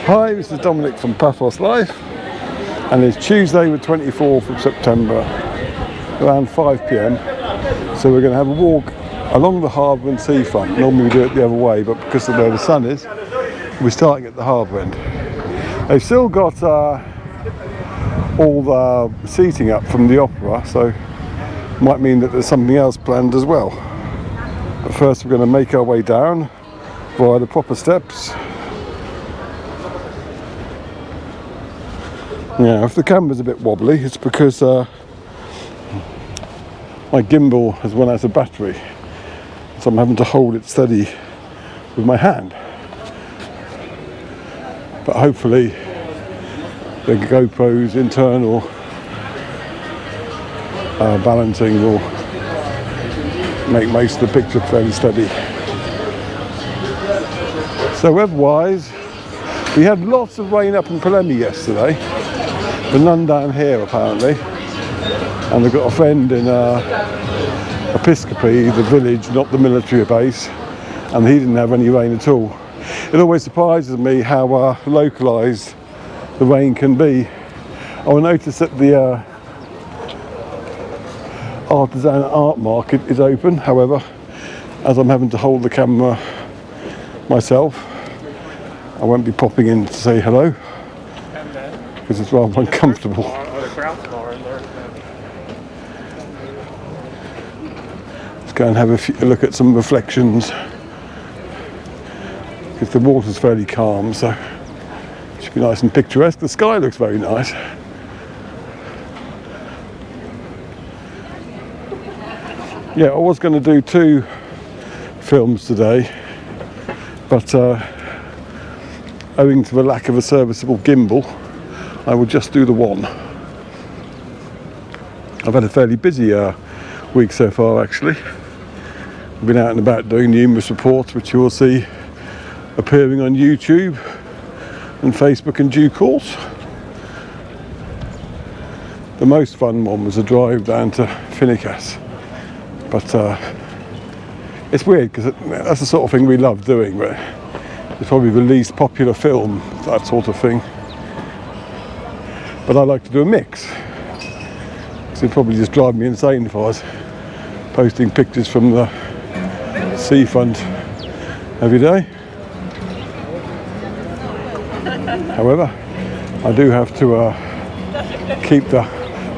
Hi, this is Dominic from Paphos Life, and it's Tuesday the 24th of September around 5 p.m. So we're going to have a walk along the harbour and seafront. Normally we do it the other way, but because of where the sun is, we're starting at the harbour end. They've still got all the seating up from the opera, so might mean that there's something else planned as well. But first we're going to make our way down via the proper steps. Yeah, if the camera's a bit wobbly, it's because my gimbal has run out of battery, so I'm having to hold it steady with my hand. But hopefully the GoPro's internal balancing will make most of the picture fairly steady. So weather-wise, we had lots of rain up in Palermo yesterday, but none down here apparently. And I've got a friend in Episcopi, the village, not the military base, and he didn't have any rain at all. It always surprises me how localised the rain can be. I will notice that the artisan art market is open. However, as I'm having to hold the camera myself, I won't be popping in to say hello because it's rather uncomfortable. Let's go and have a look at some reflections, because the water's fairly calm, so it should be nice and picturesque. The sky looks very nice. Yeah, I was going to do 2 films today, but owing to the lack of a serviceable gimbal, I will just do the one. I've had a fairly busy week so far actually. I've been out and about doing numerous reports which you will see appearing on YouTube and Facebook in due course. The most fun one was a drive down to Finicas, but it's weird because that's the sort of thing we love doing, but it's probably the least popular film, that sort of thing. But I like to do a mix, because it'd probably just drive me insane if I was posting pictures from the seafront every day. However, I do have to keep the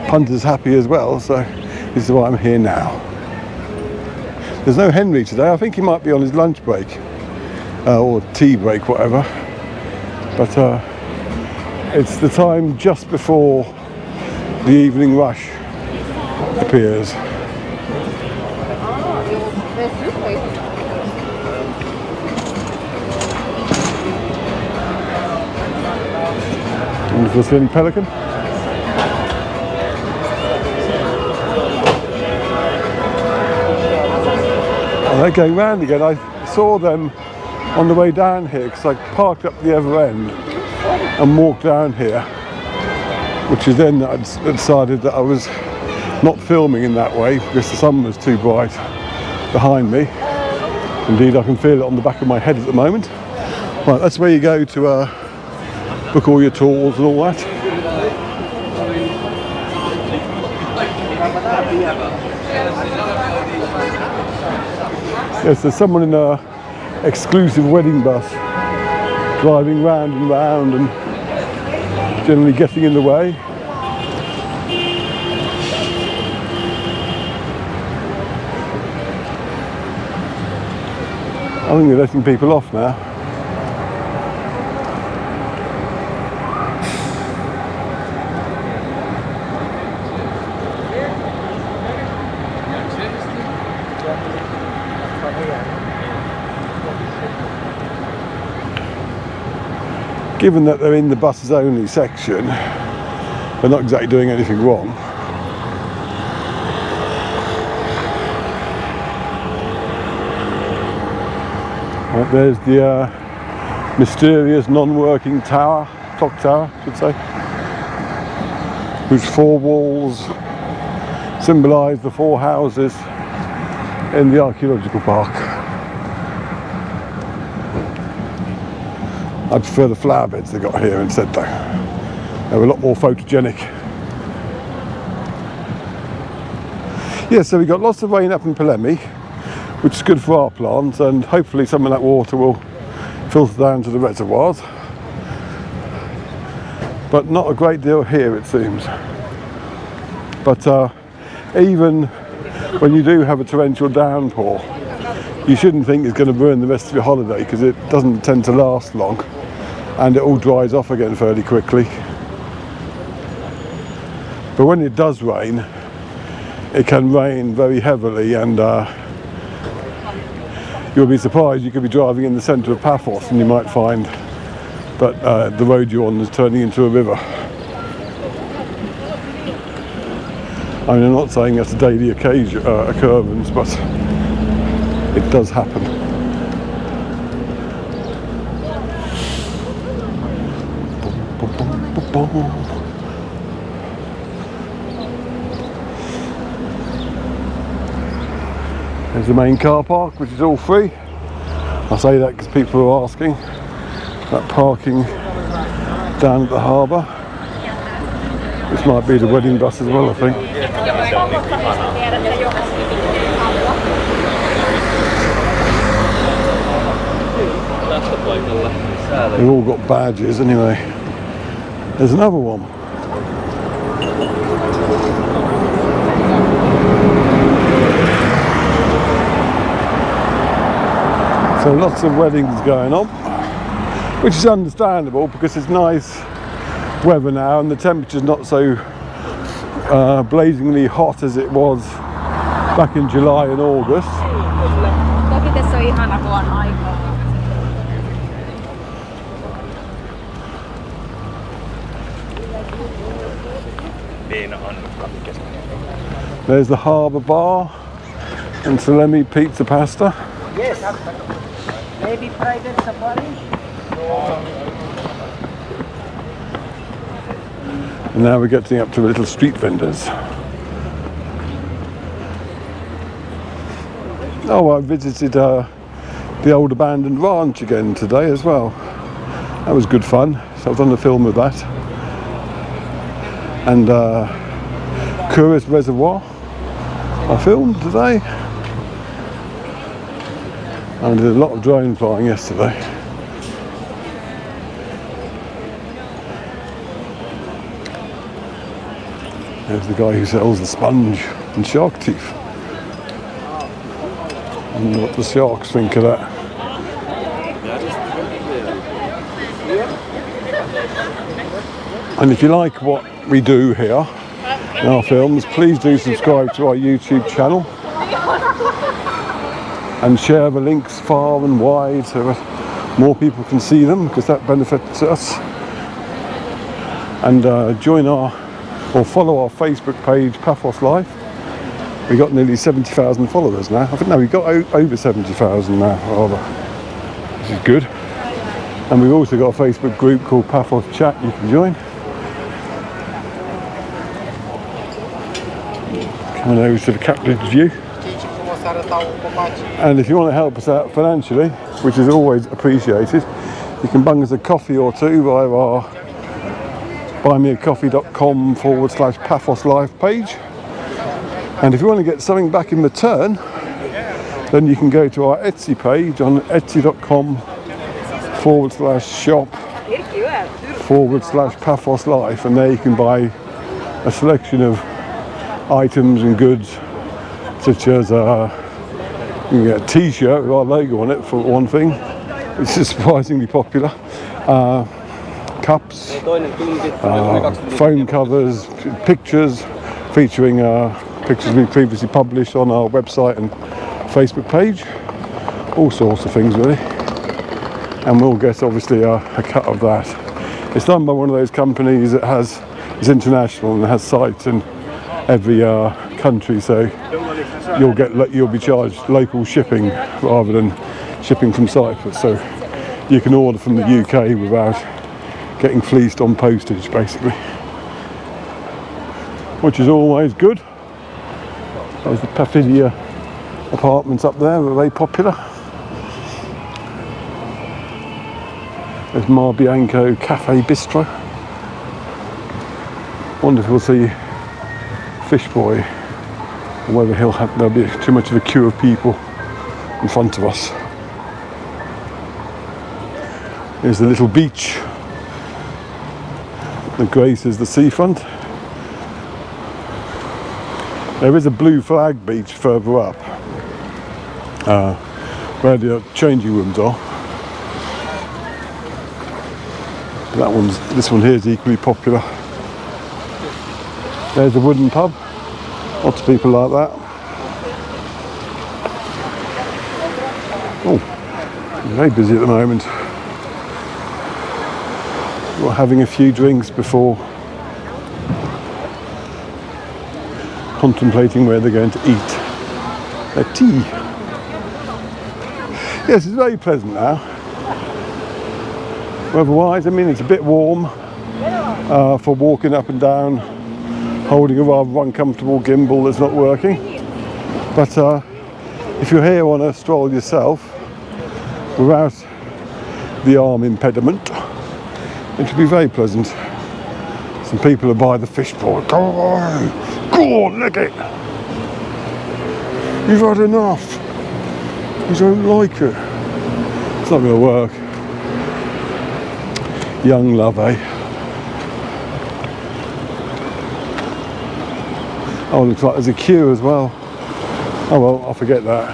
punters happy as well, so this is why I'm here now. There's no Henry today. I think he might be on his lunch break or tea break, whatever, but it's the time just before the evening rush appears. And if there's any pelican. And they're going round again. I saw them on the way down here because I parked up the other end and walked down here, which is then I decided that I was not filming in that way because the sun was too bright behind me. Indeed, I can feel it on the back of my head at the moment. Right, that's where you go to book all your tours and all that. Yes, there's someone in a exclusive wedding bus driving round and round and generally getting in the way. I think they're letting people off now. Given that they're in the buses only section, they're not exactly doing anything wrong. Right, there's the mysterious non-working tower, clock tower, I should say, whose 4 walls symbolise the 4 houses in the archaeological park. I prefer the flower beds they got here instead though. They're a lot more photogenic. Yeah, so we got lots of rain up in Pelemi, which is good for our plants, and hopefully some of that water will filter down to the reservoirs. But not a great deal here, it seems. But even when you do have a torrential downpour, you shouldn't think it's going to ruin the rest of your holiday, because it doesn't tend to last long and it all dries off again fairly quickly. But when it does rain, it can rain very heavily, and you'll be surprised. You could be driving in the centre of Paphos and you might find that the road you're on is turning into a river. I mean, I'm not saying that's a daily occurrence, but it does happen. There's the main car park, which is all free. I say that because people are asking. That parking down at the harbour. This might be the wedding bus as well, I think. They've all got badges anyway. There's another one. So lots of weddings going on, which is understandable because it's nice weather now and the temperature's not so blazingly hot as it was back in July and August. There's the Harbour Bar and Salemi Pizza Pasta. Yes. Maybe private safari. And now we're getting up to the little street vendors. Oh, I visited the old abandoned ranch again today as well. That was good fun. So I've done a film of that. And Kuris Reservoir I filmed today. I did a lot of drone flying yesterday. There's the guy who sells the sponge and shark teeth. I wonder what the sharks think of that. And if you like what we do here in our films, please do subscribe to our YouTube channel and share the links far and wide so that more people can see them, because that benefits us. And join our, or follow our Facebook page, Paphos Life. We got nearly 70,000 followers now. I think no, we got over 70,000 now, rather, which is good. And we've also got a Facebook group called Paphos Chat you can join. Coming over to the captain's view. And if you want to help us out financially, which is always appreciated, you can bung us a coffee or two via our buymeacoffee.com/Paphos Life page. And if you want to get something back in return, then you can go to our Etsy page on etsy.com/shop/Paphos Life, and there you can buy a selection of items and goods, such as you can get a t-shirt with our logo on it for one thing, which is surprisingly popular, cups, phone covers, pictures featuring pictures we previously published on our website and Facebook page, all sorts of things really, and we'll get obviously a cut of that. It's done by one of those companies that is international and has sites in every country, so you'll be charged local shipping rather than shipping from Cyprus, so you can order from the UK without getting fleeced on postage basically, which is always good. There's the Paphidia apartments up there, they're very popular. There's Marbianco Cafe Bistro. Wonder if we'll see Fish Boy, or whether there'll be too much of a queue of people in front of us. Here's the little beach that graces the seafront. There is a blue flag beach further up, where the changing rooms are. This one here is equally popular. There's a wooden pub. Lots of people like that. Oh, very busy at the moment. We're having a few drinks before contemplating where they're going to eat their tea. Yes, it's very pleasant now. Weather-wise, I mean, it's a bit warm for walking up and down, holding a rather uncomfortable gimbal that's not working. But if you're here on a stroll yourself, without the arm impediment, it should be very pleasant. Some people are by the fish bowl. Go on, lick it. You've had enough. You don't like it. It's not going to work. Young love, eh? Oh, looks like there's a queue as well. Oh well, I'll forget that.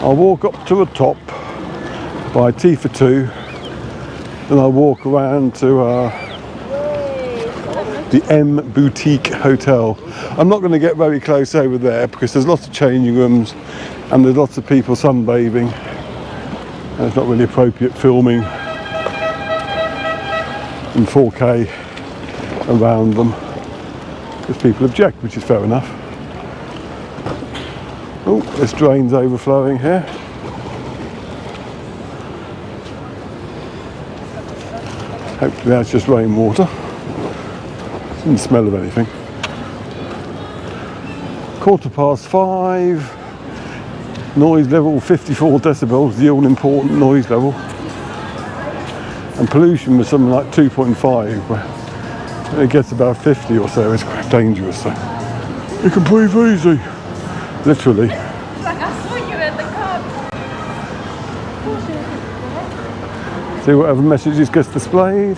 I'll walk up to the top, buy tea for two, then I'll walk around to the M Boutique Hotel. I'm not going to get very close over there because there's lots of changing rooms and there's lots of people sunbathing, and it's not really appropriate filming in 4K around them because people object, which is fair enough. Oh, this drain's overflowing here. Hopefully that's just rainwater. Didn't smell of anything. 5:15. Noise level 54 decibels, the all-important noise level. And pollution was something like 2.5. When it gets about 50 or so, it's quite dangerous. So you can breathe easy. Literally. Like I saw you in the car. See whatever messages gets displayed.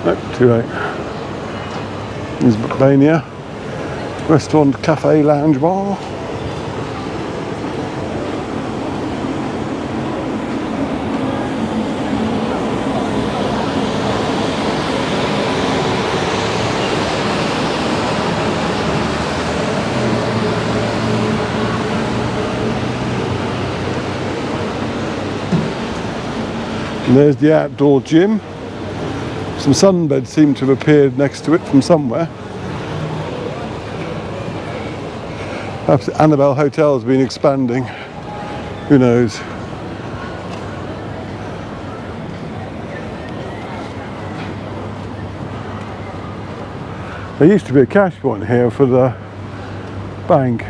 Nope, too late. There's Bania Restaurant, Cafe, Lounge Bar. And there's the outdoor gym. Some sunbeds seem to have appeared next to it from somewhere. Perhaps Annabelle Hotel has been expanding. Who knows? There used to be a cash point here for the Bank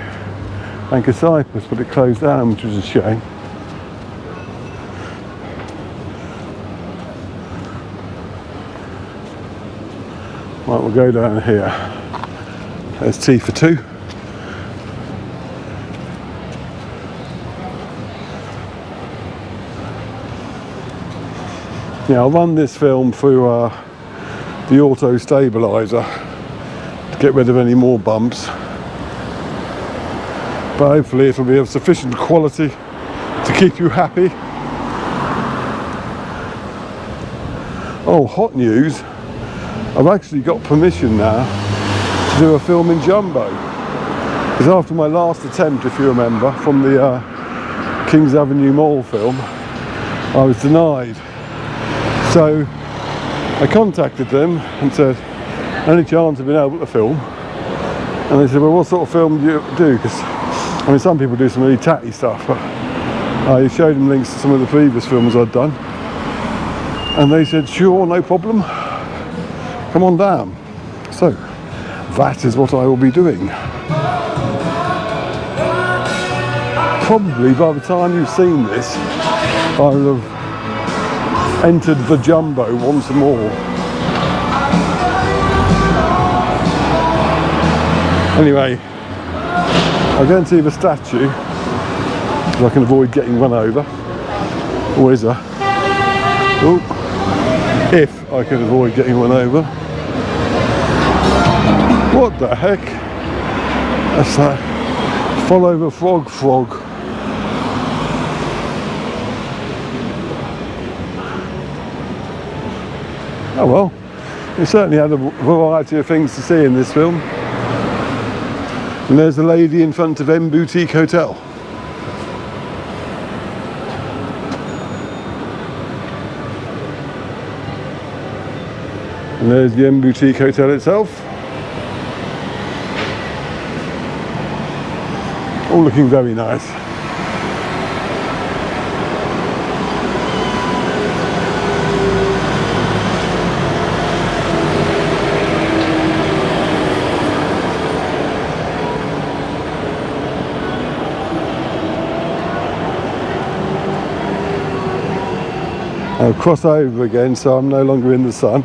of Cyprus, but it closed down, which was a shame. Right, we'll go down here. There's tea for two. Yeah, I'll run this film through the auto stabilizer to get rid of any more bumps. But hopefully it'll be of sufficient quality to keep you happy. Oh, hot news. I've actually got permission now to do a film in jumbo. Because after my last attempt, if you remember, from the Kings Avenue Mall film, I was denied. So I contacted them and said, any chance of being able to film? And they said, well, what sort of film do you do? Because, I mean, some people do some really tatty stuff, but I showed them links to some of the previous films I'd done. And they said, sure, no problem. Come on down. So that is what I will be doing. Probably by the time you've seen this, I will have entered the jumbo once more. Anyway, I'll go and see the statue, so I can avoid getting run over. Or is there? Oh, if I can avoid getting run over. What the heck? That's that. Follow the frog. Oh well, we certainly had a variety of things to see in this film. And there's the lady in front of M Boutique Hotel. And there's the M Boutique Hotel itself. All looking very nice. I'll cross over again so I'm no longer in the sun.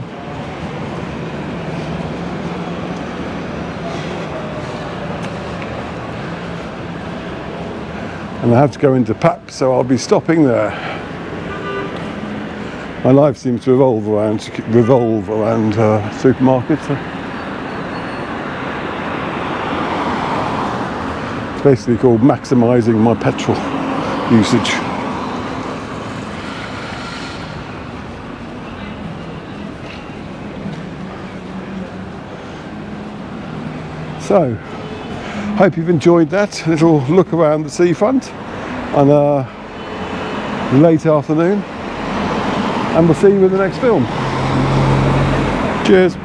And I have to go into Paphos, so I'll be stopping there. My life seems to revolve around supermarkets. It's basically called maximising my petrol usage. So, hope you've enjoyed that little look around the seafront on a late afternoon, and we'll see you in the next film. Cheers.